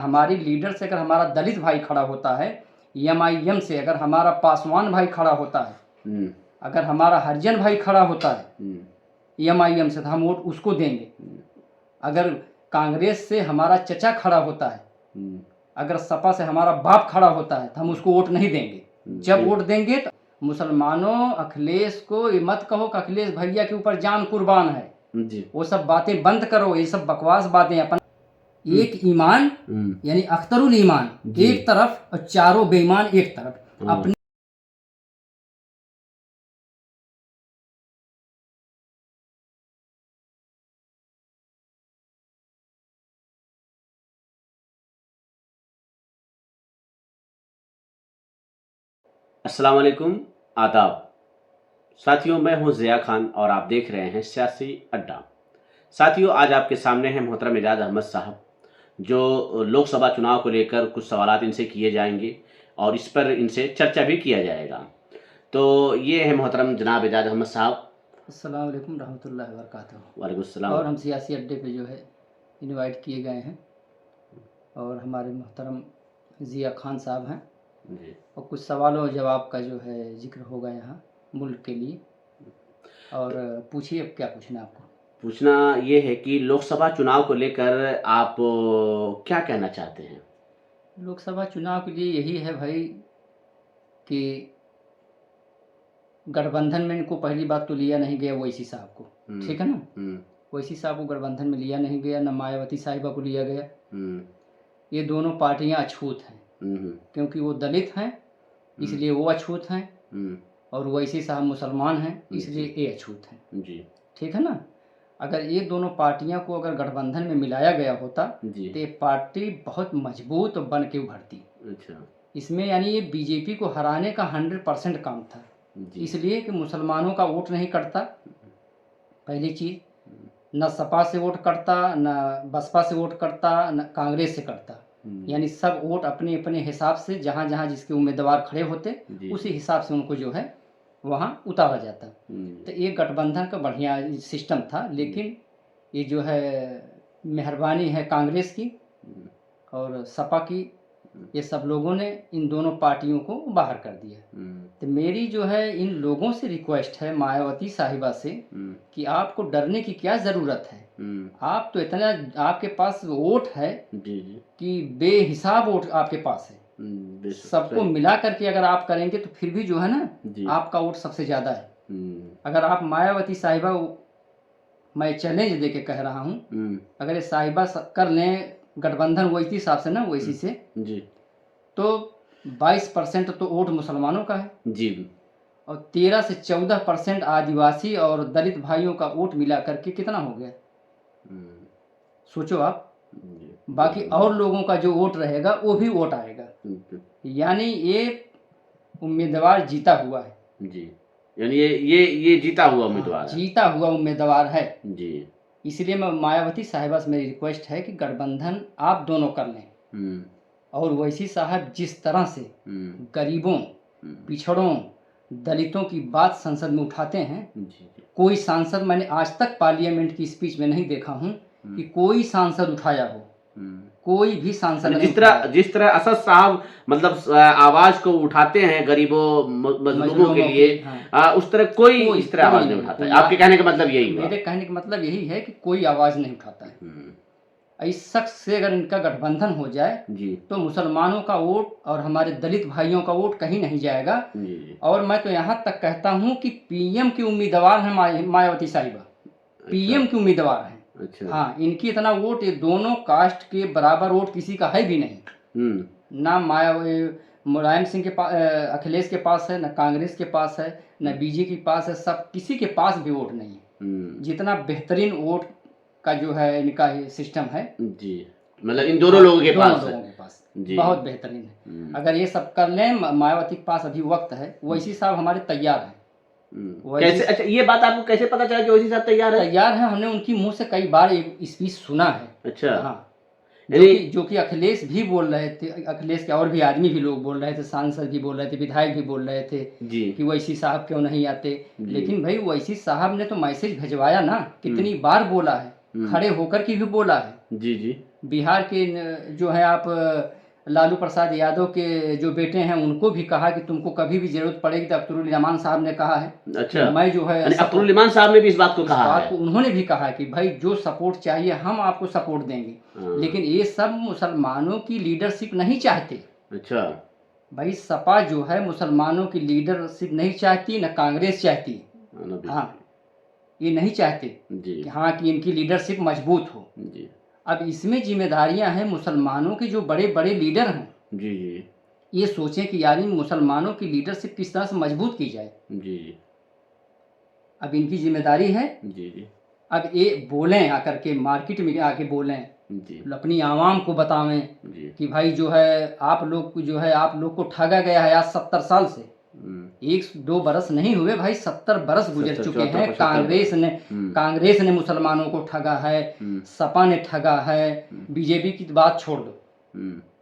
हमारी लीडर से अगर हमारा दलित भाई खड़ा होता है, एमआईएम से अगर हमारा पासवान भाई खड़ा होता है, अगर हमारा हरिजन भाई खड़ा होता है एमआईएम से, तो हम वोट उसको देंगे। अगर कांग्रेस से हमारा चचा खड़ा होता है, अगर सपा से हमारा बाप खड़ा होता है, तो हम उसको वोट नहीं देंगे। जब वोट देंगे तो मुसलमानों अखिलेश को ये मत कहो कि अखिलेश भैया के ऊपर जान कुर्बान है जी। वो सब बातें बंद करो, ये सब बकवास बातें। अपन एक ईमान यानी अख्तरुल ईमान एक तरफ और चारों बेईमान एक तरफ। अपने अस्सलाम वालेकुम, आदाब साथियों। मैं हूं ज़िया खान और आप देख रहे हैं सियासी अड्डा। साथियों, आज आपके सामने हैं मोहतरम एजाज अहमद साहब, जो लोकसभा चुनाव को लेकर कुछ सवालात इनसे किए जाएंगे और इस पर इनसे चर्चा भी किया जाएगा। तो ये है मोहतरम जनाब एजाज अहमद साहब। अस्सलाम वालेकुम रहमतुल्लाहि व बरकातहू। वालेकुम अस्सलाम। और हम सियासी अड्डे पे जो है इनवाइट किए गए हैं और हमारे मोहतरम ज़िया खान साहब हैं जी। और कुछ सवालों और जवाब का जो है जिक्र होगा यहाँ मुल्क के लिए। और पूछिए, अब क्या पूछना है आपको? पूछना ये है कि लोकसभा चुनाव को लेकर आप क्या कहना चाहते हैं? लोकसभा चुनाव के लिए यही है भाई कि गठबंधन में इनको पहली बात तो लिया नहीं गया ओवैसी साहब को, ठीक है ना। ओवैसी साहब को गठबंधन में लिया नहीं गया, न मायावती साहिबा को लिया गया। ये दोनों पार्टियां अछूत हैं, क्योंकि वो दलित हैं इसलिए वो अछूत हैं, और ओवैसी साहब मुसलमान हैं इसलिए ये अछूत हैं जी, ठीक है ना। अगर ये दोनों पार्टियां को अगर गठबंधन में मिलाया गया होता तो ये पार्टी बहुत मजबूत बन के उभरती। अच्छा। इसमें यानी ये बीजेपी को हराने का 100% काम था, इसलिए कि मुसलमानों का वोट नहीं कटता, पहली चीज। न सपा से वोट करता, न बसपा से वोट करता, न कांग्रेस से करता। यानी सब वोट अपने अपने हिसाब से जहाँ जहाँ जिसके उम्मीदवार खड़े होते उसी हिसाब से उनको जो है वहाँ उतारा जाता। तो ये गठबंधन का बढ़िया सिस्टम था, लेकिन ये जो है मेहरबानी है कांग्रेस की और सपा की, ये सब लोगों ने इन दोनों पार्टियों को बाहर कर दिया। तो मेरी जो है इन लोगों से रिक्वेस्ट है, मायावती साहिबा से, कि आपको डरने की क्या ज़रूरत है। आप तो इतना, आपके पास वोट है कि बेहिसाब वोट आपके पास है, सबको मिला करके अगर आप करेंगे तो फिर भी जो है ना आपका वोट सबसे ज़्यादा है। अगर आप मायावती साहिबा, मैं चैलेंज दे के कह रहा हूँ, अगर ये साहिबा कर लें गठबंधन ओवैसी साहब से ना, ओवैसी से जी, तो 22% तो वोट मुसलमानों का है जी, और 13 से 14% आदिवासी और दलित भाइयों का वोट मिला करके कितना हो गया सोचो आप। बाकी और लोगों का जो वोट रहेगा वो भी वोट आएगा, यानी ये उम्मीदवार जीता हुआ है जी। यानी ये जीता हुआ उम्मीदवार है, जीता हुआ उम्मीदवार है जी। इसलिए मैं मायावती साहिबा से मेरी रिक्वेस्ट है कि गठबंधन आप दोनों कर लें, और ओवैसी साहब जिस तरह से गरीबों, पिछड़ों, दलितों की बात संसद में उठाते हैं, कोई सांसद मैंने आज तक पार्लियामेंट की स्पीच में नहीं देखा हूं कि कोई सांसद उठाया हो, कोई भी सांसद। जिस तरह असद साहब मतलब आवाज को उठाते हैं गरीबों मजलूमों के लिए, हाँ। उस तरह कोई इस तरह आवाज नहीं उठाता है। आपके कहने का मतलब यही है? मेरे कहने का मतलब यही है कि कोई आवाज नहीं उठाता है। इस शख्स से अगर इनका गठबंधन हो जाए जी, तो मुसलमानों का वोट और हमारे दलित भाइयों का वोट कहीं नहीं जाएगा। और मैं तो यहाँ तक कहता हूँ कि पीएम की उम्मीदवार है मायावती साहिबा, पीएम की उम्मीदवार है। अच्छा। हाँ, इनकी इतना वोट, ये दोनों कास्ट के बराबर वोट किसी का है भी नहीं। ना मुलायम सिंह के पास, अखिलेश के पास है, न कांग्रेस के पास है, न बीजेपी के पास है, सब किसी के पास भी वोट नहीं है। जितना बेहतरीन वोट का जो है इनका सिस्टम है जी, मतलब इन दोनों लोगों के पास बहुत बेहतरीन है। अगर ये सब कर लें, मायावती के पास अभी वक्त है, ओवैसी साहब हमारे तैयार हैं। कैसे? अच्छा, ये बात आपको कैसे पता चला कि ओवैसी साहब तैयार है? तैयार है, हमने उनकी मुंह से कई बार स्पीच सुना है। अच्छा। हाँ, जो कि अखिलेश भी बोल रहे थे, अखिलेश के और भी आदमी भी लोग बोल रहे थे, सांसद भी बोल रहे थे, विधायक भी बोल रहे थे जी, कि ओवैसी साहब क्यों नहीं आते। लेकिन भाई ओवैसी साहब ने तो मैसेज भिजवाया ना, कितनी बार बोला है, खड़े होकर के भी बोला है जी जी, बिहार के जो है आप लालू प्रसाद यादव के जो बेटे हैं उनको भी कहा कि तुमको कभी भी जरूरत पड़ेगी, तो अख्तरुल इमान साहब ने कहा है अच्छा, कि मैं जो है अख्तरुल इमान साहब ने भी इस बात को इस कहा बात है। को उन्होंने भी कहा कि भाई जो सपोर्ट चाहिए हम आपको सपोर्ट देंगे, लेकिन ये सब मुसलमानों की लीडरशिप नहीं चाहते। अच्छा, भाई सपा जो है मुसलमानों की लीडरशिप नहीं चाहती, न कांग्रेस चाहती। हाँ, ये नहीं चाहते जी कि हाँ कि इनकी लीडरशिप मजबूत हो जी। अब इसमें जिम्मेदारियां हैं मुसलमानों के जो बड़े बड़े लीडर हैं, जी जी ये सोचें कि यार इन मुसलमानों की लीडरशिप किस तरह से मजबूत की जाए। जी जी अब इनकी जिम्मेदारी है, जी जी अब ये बोलें आकर के मार्केट में आके बोलें, जी अपनी आवाम को बतावें जी। कि भाई जो है आप लोग को ठगा गया है आज 70 साल से। 1-2 बरस नहीं हुए भाई, 70 बरस गुजर 70, चुके 74, हैं। 75 कांग्रेस ने मुसलमानों को ठगा है, सपा ने ठगा है। बीजेपी की तो बात छोड़ दो,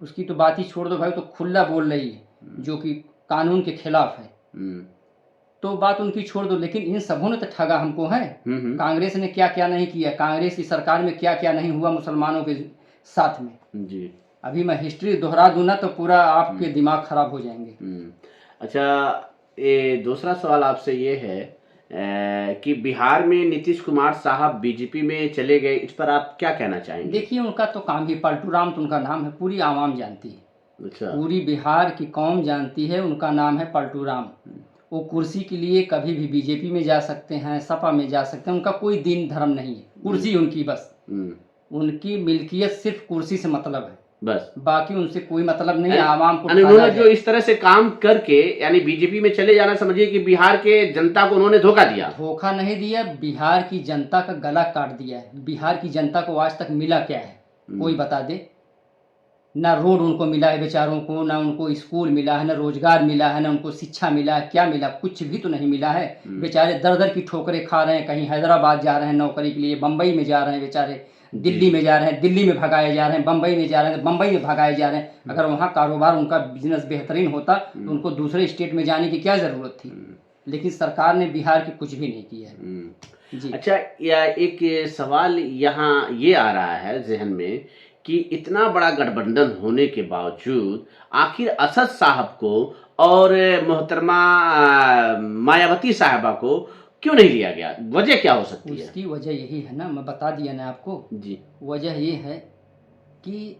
उसकी तो बात ही छोड़ दो भाई, तो खुला बोल रही है जो कि कानून के खिलाफ है, तो बात उनकी छोड़ दो। लेकिन इन सबों ने तो ठगा हमको है। कांग्रेस ने क्या क्या नहीं किया, कांग्रेस की सरकार में क्या क्या नहीं हुआ मुसलमानों के साथ में जी। अभी मैं हिस्ट्री दोहरा दूं ना तो पूरा आपके दिमाग खराब हो जाएंगे। अच्छा, ये दूसरा सवाल आपसे ये है कि बिहार में नीतीश कुमार साहब बीजेपी में चले गए, इस पर आप क्या कहना चाहेंगे? देखिए उनका तो काम ही, पलटू राम तो उनका नाम है, पूरी आवाम जानती है। अच्छा, पूरी बिहार की कौम जानती है, उनका नाम है पलटू राम। वो कुर्सी के लिए कभी भी बीजेपी में जा सकते हैं, सपा में जा सकते हैं, उनका कोई दीन धर्म नहीं है, कुर्सी उनकी बस। उनकी मिल्कियत सिर्फ कुर्सी से मतलब है बस, बाकी उनसे कोई मतलब नहीं है। आवाम को उन्होंने जो इस तरह से काम करके यानी बीजेपी में चले जाना, समझिए कि बिहार के जनता को उन्होंने धोखा दिया। धोखा नहीं दिया, बिहार की जनता का गला काट दिया है। बिहार की जनता को आज तक मिला क्या है, कोई बता दे। ना रोड उनको मिला है बेचारों को, ना उनको स्कूल मिला है, ना रोजगार मिला है, ना उनको शिक्षा मिला है, क्या मिला, कुछ भी तो नहीं मिला है। बेचारे दर दर की ठोकरें खा रहे हैं, कहीं हैदराबाद जा रहे हैं नौकरी के लिए, बम्बई में जा रहे हैं बेचारे, दिल्ली में जा रहे हैं, दिल्ली में भगाए जा रहे हैं, बम्बई में जा रहे हैं, बम्बई में भगाए जा रहे हैं। अगर वहाँ कारोबार उनका बिजनेस बेहतरीन होता तो उनको दूसरे स्टेट में जाने की क्या ज़रूरत थी। लेकिन सरकार ने बिहार की कुछ भी नहीं किया है जी। अच्छा, या एक सवाल यहाँ ये आ रहा है जहन में कि इतना बड़ा गठबंधन होने के बावजूद आखिर असद साहब को और मोहतरमा मायावती साहबा को क्यों नहीं लिया गया? वजह क्या हो सकती है? उसकी वजह यही है ना, मैं बता दिया ना आपको जी। वजह ये है कि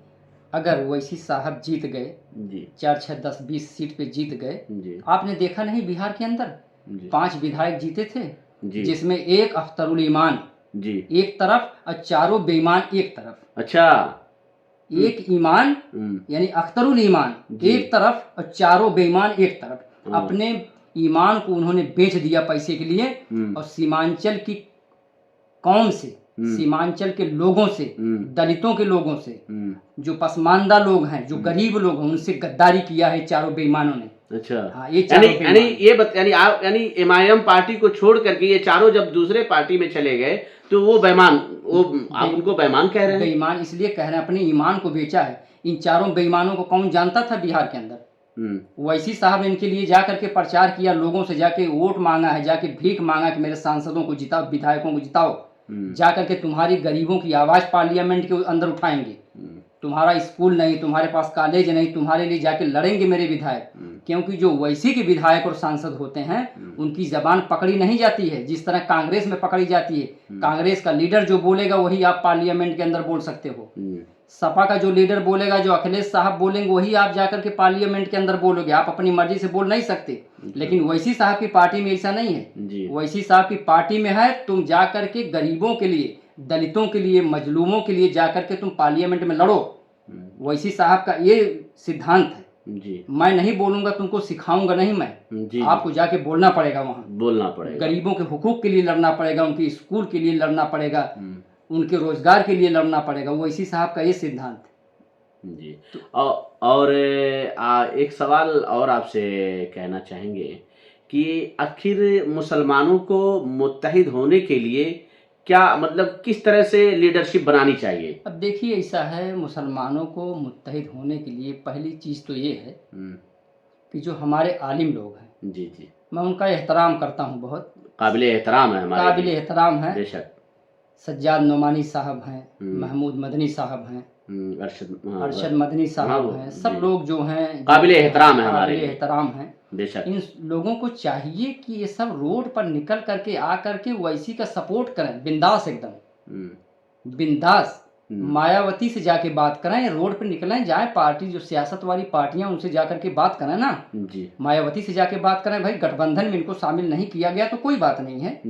अगर ओवैसी साहब जीत गए जी, 4, 6, 10, 20 सीट पे जीत गए जी, आपने देखा नहीं बिहार के अंदर 5 विधायक जीते थे जी, जिसमें एक अख्तरुल ईमान जी एक तरफ और चारों बेईमान एक तरफ। अच्छा, एक ईमान यानी अख्तरुल ईमान एक तरफ और चारों बेईमान एक तरफ। अपने ईमान को उन्होंने बेच दिया पैसे के लिए, और सीमांचल की कौम से, सीमांचल के लोगों से, दलितों के लोगों से, जो पसमानदा लोग हैं, जो गरीब लोग हैं, उनसे गद्दारी किया है चारों बेईमानों ने। अच्छा, हाँ, यानी एमआईएम पार्टी को छोड़ करके ये चारों जब दूसरे पार्टी में चले गए तो वो बेईमान, आप उनको बेईमान कह रहे हैं? बेईमान इसलिए कह रहे हैं, अपने ईमान को बेचा है। इन चारों बेईमानों को कौन जानता था बिहार के अंदर? ओवैसी साहब ने इनके लिए जाकर के प्रचार किया, लोगों से जाके वोट मांगा है, जाके भीख मांगा कि मेरे सांसदों को जिताओ, विधायकों को जिताओ, जाकर के तुम्हारी गरीबों की आवाज पार्लियामेंट के अंदर उठाएंगे। तुम्हारा स्कूल नहीं, तुम्हारे पास कॉलेज नहीं, तुम्हारे लिए जाके लड़ेंगे मेरे विधायक। क्योंकि जो ओवैसी के विधायक और सांसद होते हैं उनकी जबान पकड़ी नहीं जाती है जिस तरह कांग्रेस में पकड़ी जाती है। कांग्रेस का लीडर जो बोलेगा वही आप पार्लियामेंट के अंदर बोल सकते हो। सपा का जो लीडर बोलेगा, जो अखिलेश साहब बोलेंगे, वही आप जाकर के पार्लियामेंट के अंदर बोलोगे। आप अपनी मर्जी से बोल नहीं सकते। लेकिन ओवैसी साहब की पार्टी में ऐसा नहीं है। ओवैसी साहब की पार्टी में है तुम जाकर के गरीबों के लिए, दलितों के लिए, मजलूमों के लिए जाकर के तुम पार्लियामेंट में लड़ो। ओवैसी साहब का ये सिद्धांत है जी। मैं नहीं बोलूंगा, तुमको सिखाऊंगा नहीं मैं जी, आपको जाके बोलना पड़ेगा, वहाँ बोलना पड़ेगा, गरीबों के हुकूक के लिए लड़ना पड़ेगा, उनके स्कूल के लिए लड़ना पड़ेगा, उनके रोजगार के लिए लड़ना पड़ेगा। ओवैसी साहब का ये सिद्धांत है जी। और एक सवाल और आपसे कहना चाहेंगे कि आखिर मुसलमानों को मुत्तहिद होने के लिए क्या, मतलब किस तरह से लीडरशिप बनानी चाहिए? अब देखिए ऐसा है, मुसलमानों को मुत्तहिद होने के लिए पहली चीज़ तो ये है कि जो हमारे आलिम लोग हैं जी जी, मैं उनका एहतराम करता हूँ, बहुत काबिल एहतराम है, हमारे काबिल एहतराम है बेशक। सज्जाद नोमानी साहब हैं, महमूद मदनी साहब हैं, अरशद मदनी साहब हैं, सब लोग जो हैं काबिले एहतराम है, हमारे काबिले एहतराम हैं। बेशक इन लोगों को चाहिए कि ये सब रोड पर निकल करके आ करके ओवैसी का सपोर्ट करें, बिंदास एकदम बिंदास। मायावती से जाके बात करें, रोड पर निकलें, जाए पार्टी जो सियासत वाली पार्टियां उनसे जाकर के बात करें ना जी। मायावती से जाके बात करें। भाई गठबंधन में इनको शामिल नहीं किया गया तो कोई बात नहीं है,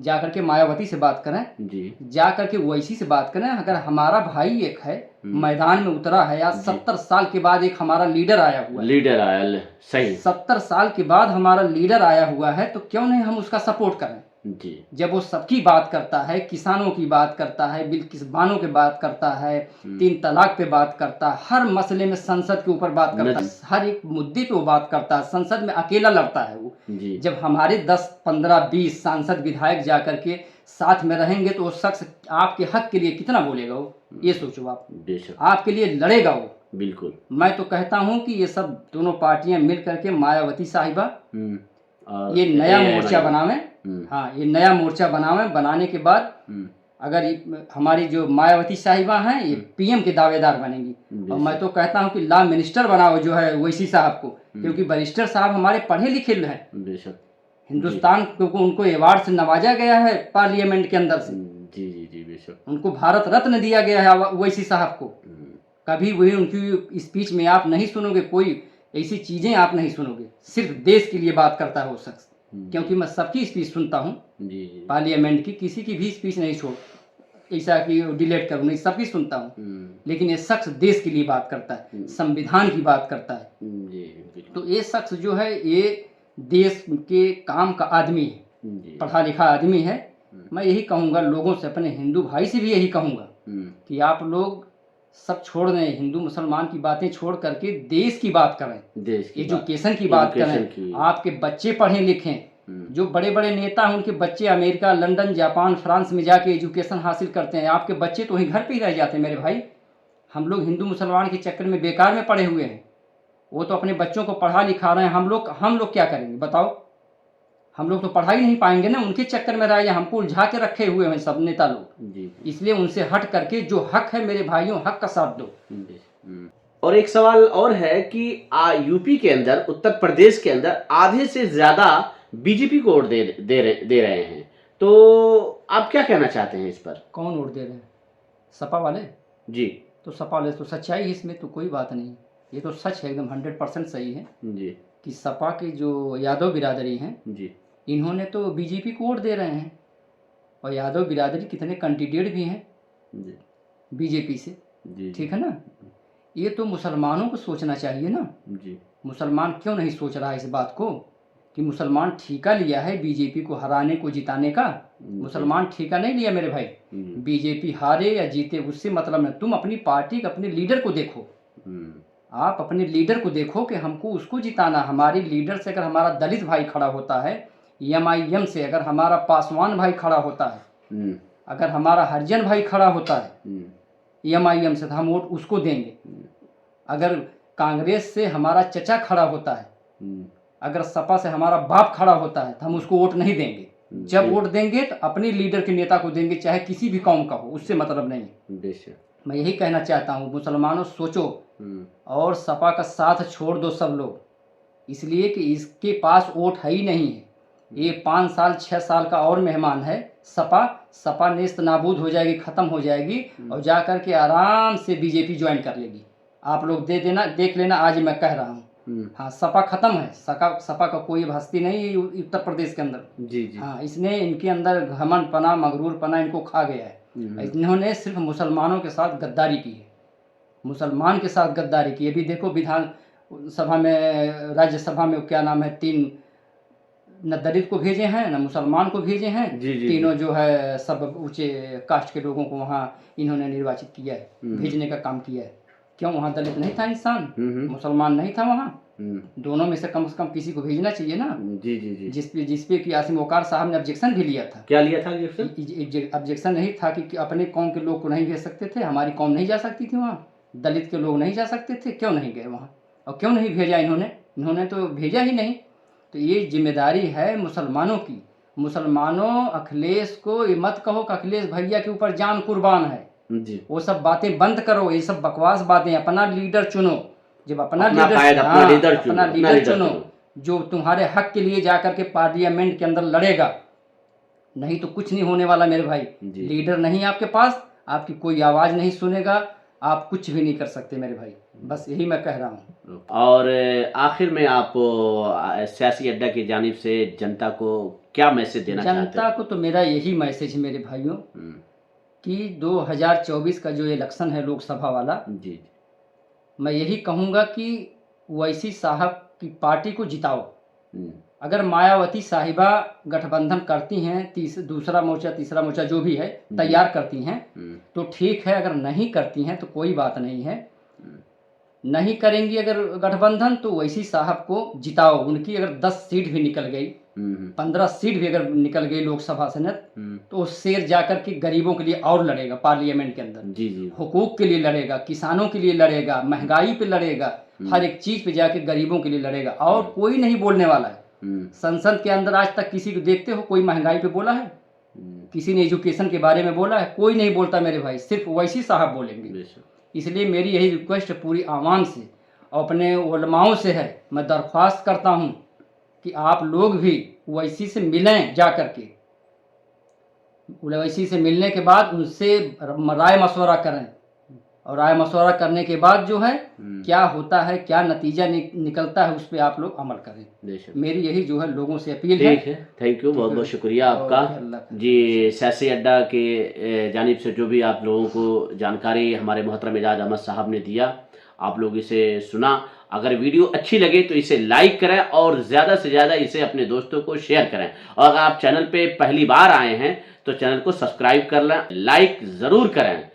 जाकर के मायावती से बात करें जी। जाकर के ओवैसी से बात करें। अगर हमारा भाई एक है मैदान में उतरा है, आज 70 साल के बाद एक हमारा लीडर आया हुआ है, लीडर आया, सही 70 साल के बाद हमारा लीडर आया हुआ है, तो क्यों नहीं हम उसका सपोर्ट करें जी। जब वो सबकी बात करता है, किसानों की बात करता है, बिल्किसबानों की बात करता है, 3 तलाक पे बात करता है, हर मसले में संसद के ऊपर बात करता है, हर एक मुद्दे पे वो बात करता है, संसद में अकेला लड़ता है वो जी। जब हमारे 10, 15, 20 सांसद विधायक जाकर के साथ में रहेंगे तो वो शख्स आपके हक के लिए कितना बोलेगा, वो ये सोचो आप, आपके लिए लड़ेगा वो बिल्कुल। मैं तो कहता हूँ कि ये सब दोनों पार्टियां मिल करके मायावती साहिबा ये नया मोर्चा बनावे। हाँ, ये नया मोर्चा बनावे, बनाने के बाद अगर हमारी जो मायावती साहिबा हैं ये पीएम के दावेदार बनेंगी। और मैं तो कहता हूँ कि लॉ मिनिस्टर बनाओ जो है ओवैसी साहब को, क्योंकि बैरिस्टर साहब हमारे पढ़े लिखे हैं, हिंदुस्तान को उनको अवार्ड से नवाजा गया है पार्लियामेंट के अंदर से जी जी जी बेशक। उनको भारत रत्न दिया गया है ओवैसी साहब को। कभी वही उनकी स्पीच में आप नहीं सुनोगे, कोई ऐसी चीजें आप नहीं सुनोगे, सिर्फ देश के लिए बात करता है वो शख्स। क्योंकि मैं सबकी स्पीच सुनता हूँ पार्लियामेंट की, किसी की भी स्पीच नहीं छोड़ ऐसा कि डिलीट करूँ, नहीं, सबकी सुनता हूँ। लेकिन ये शख्स देश के लिए बात करता है, संविधान की बात करता है। तो ये शख्स जो है ये देश के काम का आदमी है, पढ़ा लिखा आदमी है। मैं यही कहूँगा लोगों से, अपने हिंदू भाई से भी यही कहूँगा कि आप लोग सब छोड़ दें, हिंदू मुसलमान की बातें छोड़ करके देश की बात करें, एजुकेशन की बात करें। आपके बच्चे पढ़े लिखें, जो बड़े बड़े नेता हैं उनके बच्चे अमेरिका, लंदन, जापान, फ्रांस में जाके एजुकेशन हासिल करते हैं, आपके बच्चे तो वहीं घर पे ही रह जाते हैं। मेरे भाई, हम लोग हिंदू मुसलमान के चक्कर में बेकार में पड़े हुए हैं, वो तो अपने बच्चों को पढ़ा लिखा रहे हैं। हम लोग क्या करेंगे बताओ? हम लोग तो पढ़ाई नहीं पाएंगे ना, उनके चक्कर में रह, हमको उलझा के रखे हुए हैं सब नेता लोग। इसलिए उनसे हट करके जो हक है मेरे भाइयों, हक का साथ दो। और एक सवाल और है कि यूपी के अंदर, उत्तर प्रदेश के अंदर आधे से ज्यादा बीजेपी को वोट दे रहे हैं, तो आप क्या कहना चाहते हैं इस पर? कौन वोट दे रहे हैं? सपा वाले जी। तो सपा वाले तो सच्चाई है, इसमें तो कोई बात नहीं, ये तो सच है, एकदम 100% सही है जी कि सपा के जो यादव बिरादरी हैं जी, इन्होंने तो बीजेपी को वोट दे रहे हैं। और यादव बिरादरी कितने कैंडिडेट भी हैं बीजेपी से, ठीक है ना। ये तो मुसलमानों को सोचना चाहिए ना जी। मुसलमान क्यों नहीं सोच रहा है इस बात को कि मुसलमान ठेका लिया है बीजेपी को हराने को, जिताने का? मुसलमान ठेका नहीं लिया मेरे भाई। बीजेपी हारे या जीते उससे मतलब नहीं, तुम अपनी पार्टी के अपने लीडर को देखो, आप अपने लीडर को देखो कि हमको उसको जिताना। हमारे लीडर से अगर हमारा दलित भाई खड़ा होता है, MIM से अगर हमारा पासवान भाई खड़ा होता है, अगर हमारा हरिजन भाई खड़ा होता है MIM से, तो हम वोट उसको देंगे। अगर कांग्रेस से हमारा चचा खड़ा होता है, अगर सपा से हमारा बाप खड़ा होता है, तो हम उसको वोट नहीं देंगे। जब वोट देंगे तो अपने लीडर के नेता को देंगे, चाहे किसी भी कौम का हो, उससे मतलब नहीं। मैं यही कहना चाहता हूँ, मुसलमानों सोचो और सपा का साथ छोड़ दो सब लोग, इसलिए कि इसके पास वोट है ही नहीं है। ये 5 साल 6 साल का और मेहमान है। सपा नेस्त नाबूद हो जाएगी, ख़त्म हो जाएगी और जा कर के आराम से बीजेपी ज्वाइन कर लेगी। आप लोग देख लेना, आज मैं कह रहा हूँ। हाँ, सपा खत्म है, सपा का कोई हस्ती नहीं उत्तर प्रदेश के अंदर जी। हाँ, इसने इनके अंदर घमंड पना, मगरूर पना इनको खा गया है। इन्होंने सिर्फ मुसलमानों के साथ गद्दारी की है, मुसलमान के साथ गद्दारी की। अभी देखो विधान सभा में, राज्यसभा में क्या नाम है, 3 न दलित को भेजे हैं न मुसलमान को भेजे हैं जी। तीनों जो है सब ऊंचे कास्ट के लोगों को वहाँ इन्होंने निर्वाचित किया है, भेजने का काम किया है। क्यों? वहाँ दलित नहीं था इंसान, मुसलमान नहीं था वहाँ, दोनों में से कम किसी को भेजना चाहिए ना जी जी जी। जिसपे कि आसिम वकार साहब ने ऑब्जेक्शन भी लिया था। क्या लिया था? ऑब्जेक्शन नहीं था कि अपने कौम के लोग को नहीं भेज सकते थे, हमारी कौम नहीं जा सकती थी वहाँ, दलित के लोग नहीं जा सकते थे, क्यों नहीं गए वहाँ और क्यों नहीं भेजा इन्होंने तो भेजा ही नहीं। तो ये जिम्मेदारी है मुसलमानों की, मुसलमानों अखिलेश को ये मत कहो कि अखिलेश भैया के ऊपर जान कुर्बान है जी। वो सब बातें बंद करो, ये सब बकवास बातें। अपना लीडर चुनो, जब अपना लीडर चुनो जो तुम्हारे हक के लिए जाकर के पार्लियामेंट के अंदर लड़ेगा, नहीं तो कुछ नहीं होने वाला मेरे भाई। लीडर नहीं आपके पास, आपकी कोई आवाज नहीं सुनेगा, आप कुछ भी नहीं कर सकते मेरे भाई। बस यही मैं कह रहा हूँ। और आखिर में आप सियासी अड्डा की जानिब से जनता को क्या मैसेज देना चाहते हैं? जनता को तो मेरा यही मैसेज है मेरे भाइयों कि 2024 का जो इलेक्शन है लोकसभा वाला, जी मैं यही कहूँगा कि ओवैसी साहब की पार्टी को जिताओ। अगर मायावती साहिबा गठबंधन करती हैं, दूसरा मोर्चा तीसरा मोर्चा जो भी है तैयार करती हैं तो ठीक है, अगर नहीं करती हैं तो कोई बात नहीं है। नहीं करेंगी अगर गठबंधन तो ओवैसी साहब को जिताओ। उनकी अगर 10 सीट भी निकल गई, 15 सीट भी अगर निकल गई लोकसभा सेनेट, तो उस शेर जाकर के गरीबों के लिए और लड़ेगा पार्लियामेंट के अंदर। जी जी। हुकूक के लिए लड़ेगा, किसानों के लिए लड़ेगा, महंगाई पे लड़ेगा, हर एक चीज पे जाके गरीबों के लिए लड़ेगा। और कोई नहीं बोलने वाला है। संसद के अंदर आज तक किसी को देखते हो कोई महंगाई पे बोला है? किसी ने एजुकेशन के बारे में बोला है? कोई नहीं बोलता मेरे भाई, सिर्फ ओवैसी साहब बोलेंगे। इसलिए मेरी यही रिक्वेस्ट पूरी आवाम से और अपने उलमाओं से है, मैं दरख्वास्त करता हूं कि आप लोग भी ओवैसी से मिलें, जा करके ओवैसी से मिलने के बाद उनसे राय मशवरा करें, और राय मशवरा करने के बाद जो है क्या होता है, क्या नतीजा निकलता है, उस पर आप लोग अमल करें। मेरी यही जो है लोगों से अपील है। थैंक यू, बहुत बहुत शुक्रिया आपका जी। सियासी अड्डा के जानिब से जो भी आप लोगों को जानकारी हमारे मोहतरम एजाज अहमद साहब ने दिया, आप लोग इसे सुना। अगर वीडियो अच्छी लगे तो इसे लाइक करें और ज़्यादा से ज़्यादा इसे अपने दोस्तों को शेयर करें। और अगर आप चैनल पे पहली बार आए हैं तो चैनल को सब्सक्राइब कर लें, लाइक ज़रूर करें।